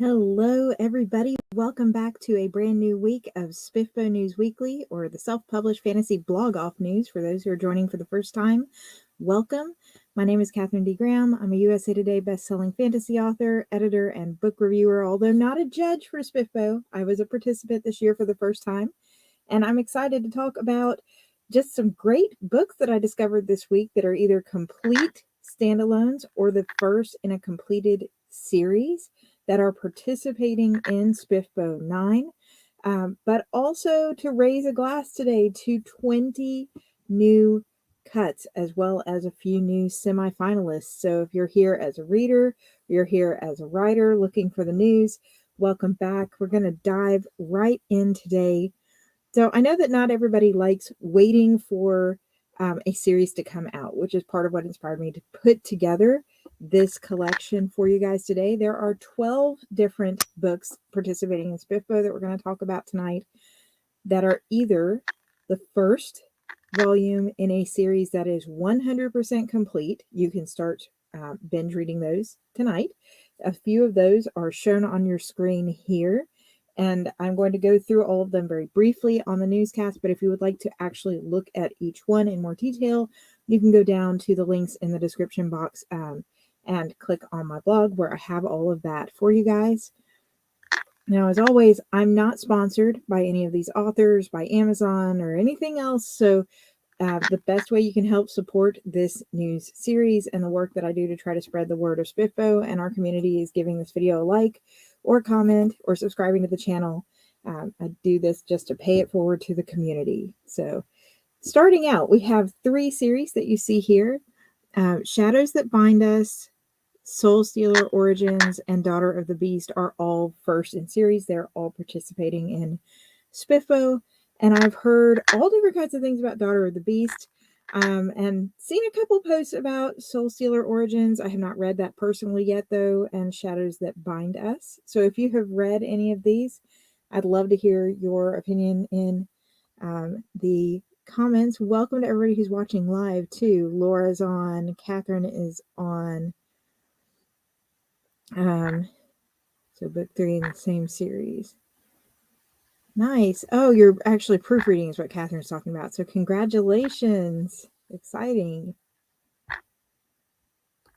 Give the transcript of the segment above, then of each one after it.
Hello, everybody. Welcome back to a brand new week of SPFBO News Weekly, or the self-published fantasy blog off news for those who are joining for the first time. Welcome. My name is Katherine D. Graham. I'm a USA Today best-selling fantasy author, editor, and book reviewer, although not a judge for SPFBO. I was a participant this year for the first time, and I'm excited to talk about just some great books that I discovered this week that are either complete standalones or the first in a completed series that are participating in SPFBO9, but also to raise a glass today to 20 new cuts, as well as a few new semifinalists. So if you're here as a reader, you're here as a writer looking for the news, welcome back. We're going to dive right in today. So I know that not everybody likes waiting for a series to come out, which is part of what inspired me to put together this collection for you guys today. There are 12 different books participating in SPFBO that we're going to talk about tonight that are either the first volume in a series that is 100% complete. You can start binge reading those tonight. A few of those are shown on your screen here, and I'm going to go through all of them very briefly on the newscast, but if you would like to actually look at each one in more detail, you can go down to the links in the description box and click on my blog where I have all of that for you guys. Now, as always, I'm not sponsored by any of these authors, by Amazon, or anything else, so the best way you can help support this news series and the work that I do to try to spread the word of SPFBO and our community is giving this video a like or comment or subscribing to the channel. I do this just to pay it forward to the community. So starting out, we have 3 series that you see here. Shadows That Bind Us, Soul Stealer Origins, and Daughter of the Beast are all first in series. They're all participating in SPFBO. And I've heard all different kinds of things about Daughter of the Beast and seen a couple posts about Soul Stealer Origins. I have not read that personally yet, though, and Shadows That Bind Us. So if you have read any of these, I'd love to hear your opinion in the comments. Welcome to everybody who's watching live, too. Laura's on. Katherine is on. So book 3 in the same series. Nice. Oh, you're actually proofreading is what Katherine's talking about. So congratulations. Exciting.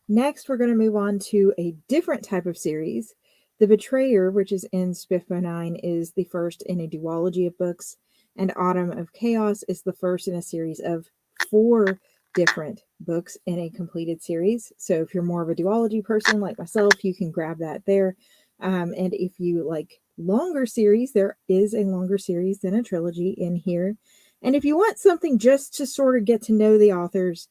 Next, we're going to move on to a different type of series. The Betrayer, which is in SPFBO9, is the first in a duology of books, and Autumn of Chaos is the first in a series of 4 different books in a completed series. So if you're more of a duology person like myself, you can grab that there. And if you like longer series, there is a longer series than a trilogy in here. And if you want something just to sort of get to know the authors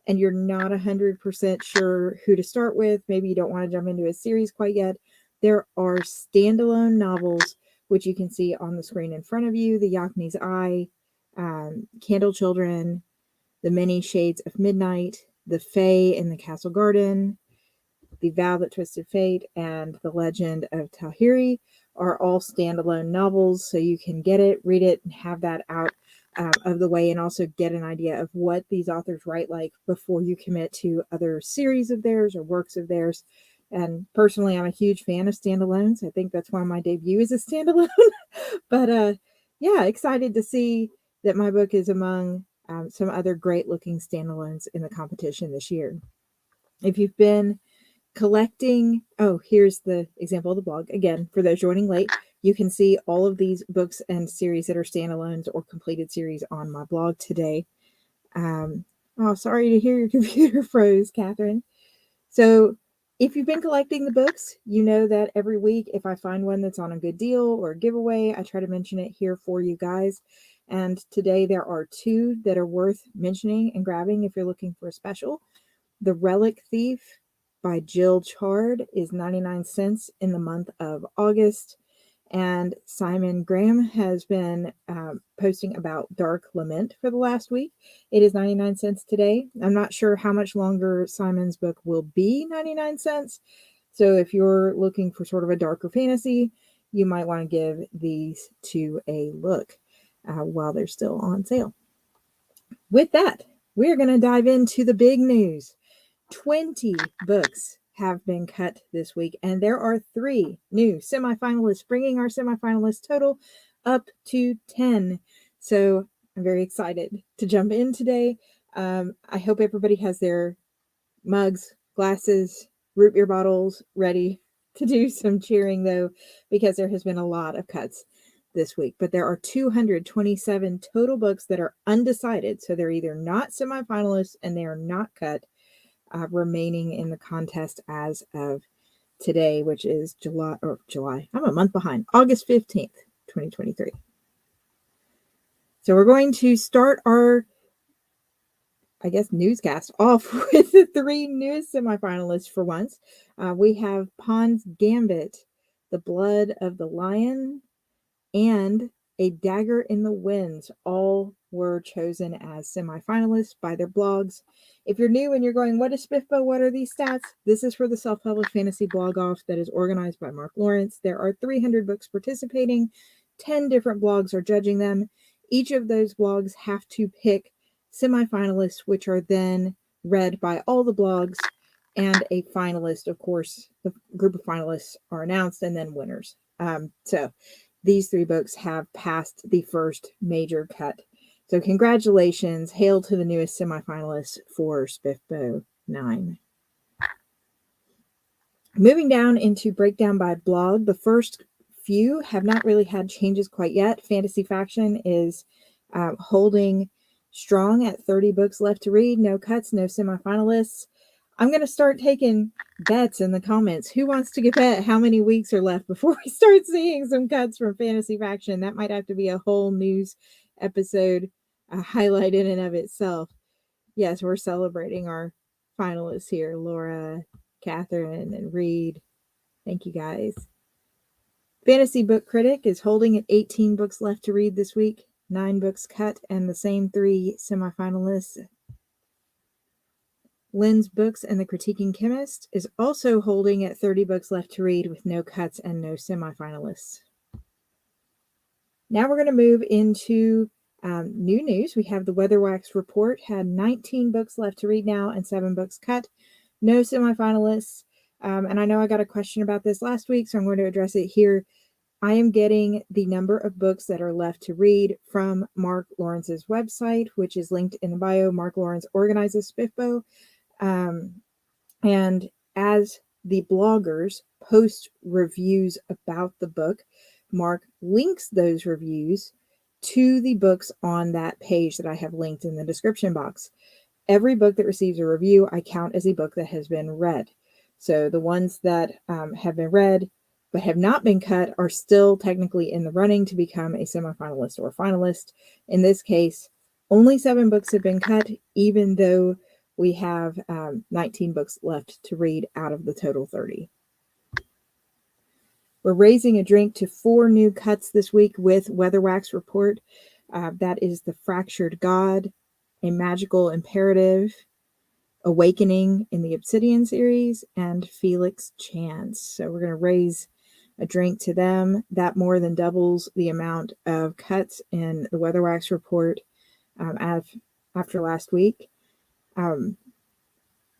and you're not 100% sure who to start with, maybe you don't want to jump into a series quite yet, there are standalone novels, which you can see on the screen in front of you. The Yakni's Eye, Candle Children, The Many Shades of Midnight, The Fae in the Castle Garden, The Vow That Twisted Fate, and The Legend of Talhiri are all standalone novels, so you can get it, read it, and have that out of the way, and also get an idea of what these authors write like before you commit to other series of theirs or works of theirs. And personally, I'm a huge fan of standalones. I think that's why my debut is a standalone. But yeah, excited to see that my book is among some other great looking standalones in the competition this year. If you've been collecting, here's the example of the blog. Again, for those joining late, you can see all of these books and series that are standalones or completed series on my blog today. Sorry to hear your computer froze, Katherine. So if you've been collecting the books, you know that every week, if I find one that's on a good deal or a giveaway, I try to mention it here for you guys. And today there are 2 that are worth mentioning and grabbing if you're looking for a special. The Relic Thief by Jill Chard is 99 cents in the month of August. And Simon Graham has been posting about Dark Lament for the last week. It is 99 cents today. I'm not sure how much longer Simon's book will be 99 cents. So if you're looking for sort of a darker fantasy, you might want to give these 2 a look while they're still on sale. With that, we're going to dive into the big news. 20 books have been cut this week, and there are 3 new semifinalists, bringing our semifinalist total up to 10. So I'm very excited to jump in today. I hope everybody has their mugs, glasses, root beer bottles ready to do some cheering, though, because there has been a lot of cuts this week. But there are 227 total books that are undecided, so they're either not semifinalists and they are not cut, remaining in the contest as of today, which is July. I'm a month behind. August 15th, 2023. So we're going to start our, newscast off with the 3 newest semifinalists for once. We have Pawn's Gambit, The Blood of the Lion, and A Dagger in the Winds. All were chosen as semifinalists by their blogs. If you're new and you're going, what is SPFBO? What are these stats? This is for the self-published fantasy blog off that is organized by Mark Lawrence. There are 300 books participating. 10 different blogs are judging them. Each of those blogs have to pick semifinalists, which are then read by all the blogs, and a finalist. Of course, the group of finalists are announced, and then winners. So these 3 books have passed the first major cut. So congratulations. Hail to the newest semifinalists for SPFBO 9. Moving down into breakdown by blog, the first few have not really had changes quite yet. Fantasy Faction is holding strong at 30 books left to read. No cuts, no semifinalists. I'm going to start taking bets in the comments. Who wants to bet how many weeks are left before we start seeing some cuts from Fantasy Faction? That might have to be a whole news episode highlight in and of itself. Yes, we're celebrating our finalists here. Laura, Katherine, and Reed. Thank you, guys. Fantasy Book Critic is holding at 18 books left to read this week. 9 books cut, and the same 3 semifinalists. Lynn's Books and the Critiquing Chemist is also holding at 30 books left to read with no cuts and no semifinalists. Now we're going to move into new news. We have the Weatherwax Report, had 19 books left to read now and 7 books cut, no semifinalists. And I know I got a question about this last week, so I'm going to address it here. I am getting the number of books that are left to read from Mark Lawrence's website, which is linked in the bio. Mark Lawrence organizes SPFBO. And as the bloggers post reviews about the book, Mark links those reviews to the books on that page that I have linked in the description box. Every book that receives a review, I count as a book that has been read. So the ones that have been read but have not been cut are still technically in the running to become a semifinalist or finalist. In this case, only 7 books have been cut, even though we have 19 books left to read out of the total 30. We're raising a drink to 4 new cuts this week with Weatherwax Report. That is The Fractured God, A Magical Imperative, Awakening in the Obsidian series, and Felix Chance. So we're going to raise a drink to them. That more than doubles the amount of cuts in the Weatherwax Report after last week.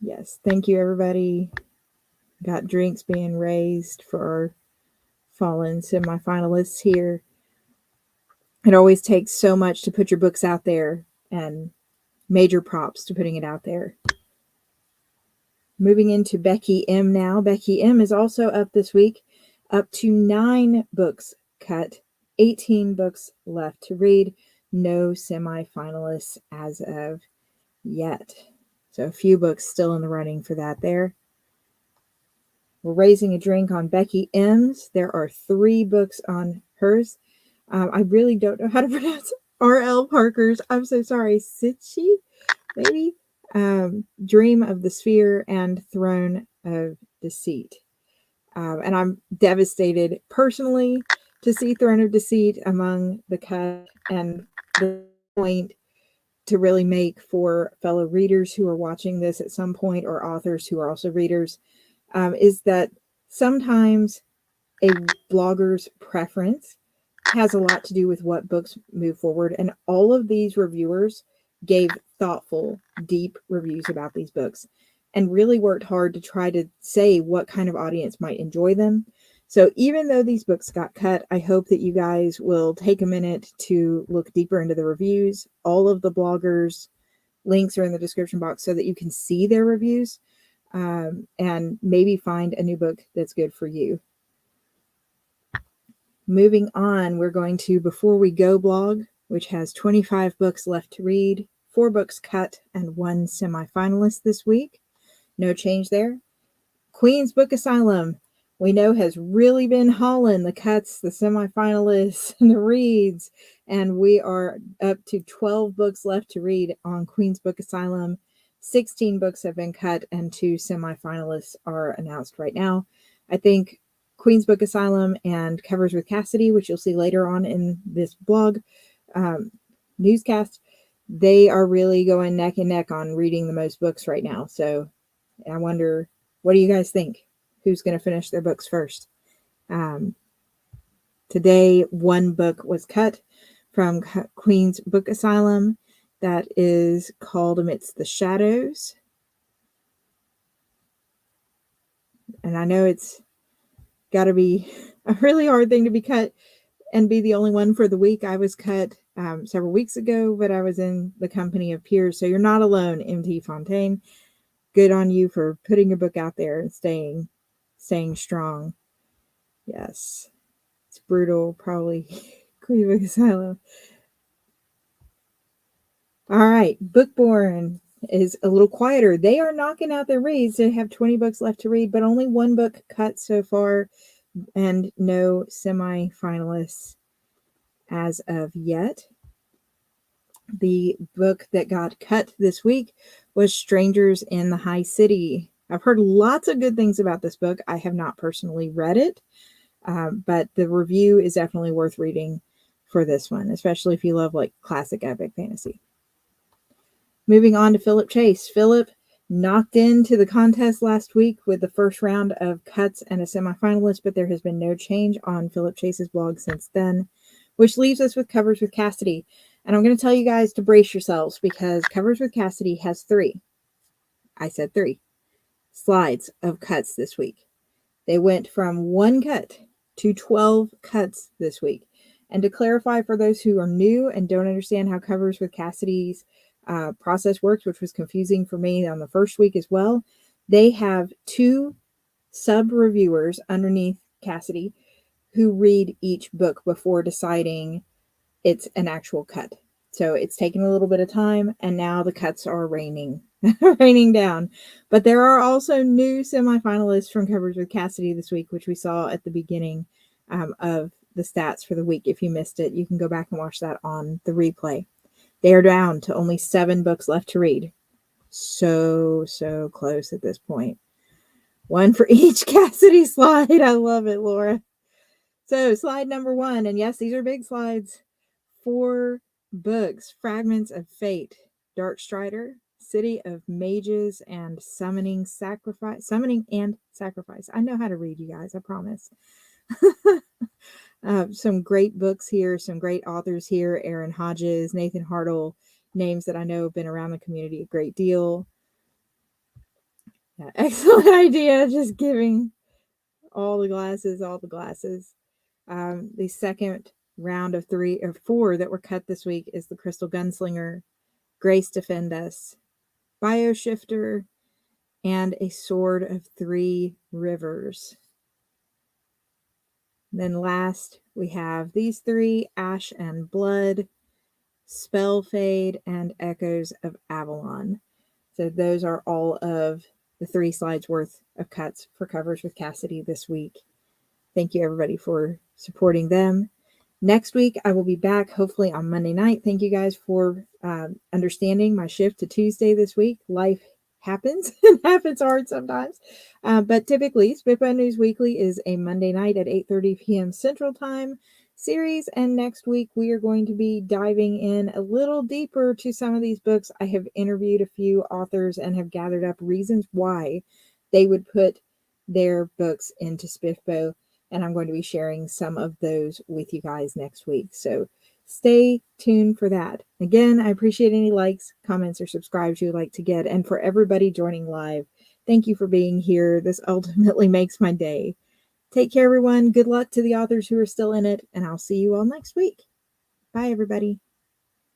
Yes, thank you, everybody. Got drinks being raised for our fallen semifinalists here. It always takes so much to put your books out there, and major props to putting it out there. Moving into Becky M now. Becky M is also up this week, up to 9 books cut, 18 books left to read. No semifinalists as of yet. So a few books still in the running for that there. We're raising a drink on Becky M's. There are 3 books on hers. I really don't know how to pronounce R.L. Parker's. I'm so sorry. Sitchi, maybe? Dream of the Sphere and Throne of Deceit. And I'm devastated personally to see Throne of Deceit among the cut, and the point to really make for fellow readers who are watching this at some point, or authors who are also readers, is that sometimes a blogger's preference has a lot to do with what books move forward. And all of these reviewers gave thoughtful, deep reviews about these books. and really worked hard to try to say what kind of audience might enjoy them. So even though these books got cut, I hope that you guys will take a minute to look deeper into the reviews. All of the bloggers' links are in the description box so that you can see their reviews, and maybe find a new book that's good for you. Moving on, we're going to Before We Go blog, which has 25 books left to read, 4 books cut, and 1 semifinalist this week. No change there. Queen's Book Asylum, we know, has really been hauling the cuts, the semifinalists, and the reads, and we are up to 12 books left to read on Queen's Book Asylum. 16 books have been cut, and 2 semifinalists are announced right now. I think Queen's Book Asylum and Covers with Cassidy, which you'll see later on in this blog newscast, they are really going neck and neck on reading the most books right now. So I wonder, what do you guys think? Who's going to finish their books first? Today, 1 book was cut from Queen's Book Asylum. That is called Amidst the Shadows. And I know it's got to be a really hard thing to be cut and be the only one for the week. I was cut several weeks ago, but I was in the company of peers. So you're not alone, MT Fontaine. Good on you for putting your book out there and staying strong. Yes, it's brutal, probably. Queen Book Asylum. All right, Bookborn is a little quieter. They are knocking out their reads. They have 20 books left to read, but only 1 book cut so far, and no semi-finalists as of yet. The book that got cut this week was Strangers in the High City. I've heard lots of good things about this book. I have not personally read it, but the review is definitely worth reading for this one, especially if you love like classic epic fantasy. Moving on to Philip Chase. Philip knocked into the contest last week with the first round of cuts and a semifinalist, but there has been no change on Philip Chase's blog since then, which leaves us with Covers with Cassidy. And I'm going to tell you guys to brace yourselves, because Covers with Cassidy has 3. I said 3 slides of cuts this week. They went from 1 cut to 12 cuts this week. And to clarify for those who are new and don't understand how Covers with Cassidy's process works, which was confusing for me on the first week as well, they have 2 sub-reviewers underneath Cassidy who read each book before deciding it's an actual cut. So it's taken a little bit of time, and now the cuts are raining down. But there are also new semifinalists from Covers with Cassidy this week, which we saw at the beginning of the stats for the week. If you missed it, you can go back and watch that on the replay. They are down to only 7 books left to read. So close at this point. 1 for each Cassidy slide. I love it, Laura. So slide number 1, and yes, these are big slides. 4 books: Fragments of Fate, Darkstrider, City of Mages, and Summoning and Sacrifice. I know how to read, you guys, I promise. Some great books here, some great authors here: Aaron Hodges, Nathan Hartle, names that I know have been around the community a great deal. Yeah, excellent idea, just giving all the glasses. The second round of 3 or 4 that were cut this week is The Crystal Gunslinger, Grace Defend Us, Bioshifter, and A Sword of 3 Rivers. Then last, we have these 3: Ash and Blood, Spellfade, and Echoes of Avalon. So those are all of the 3 slides worth of cuts for Covers with Cassidy this week. Thank you, everybody, for supporting them. Next week, I will be back, hopefully on Monday night. Thank you guys for understanding my shift to Tuesday this week. Life happens and happens hard sometimes. But typically, SPFBO News Weekly is a Monday night at 8:30 p.m. Central Time series. And next week, we are going to be diving in a little deeper to some of these books. I have interviewed a few authors and have gathered up reasons why they would put their books into SPFBO. And I'm going to be sharing some of those with you guys next week. So stay tuned for that. Again, I appreciate any likes, comments, or subscribes you would like to get. And for everybody joining live, Thank you for being here. This ultimately makes my day. Take care, everyone. Good luck to the authors who are still in it, and I'll see you all next week. Bye, everybody.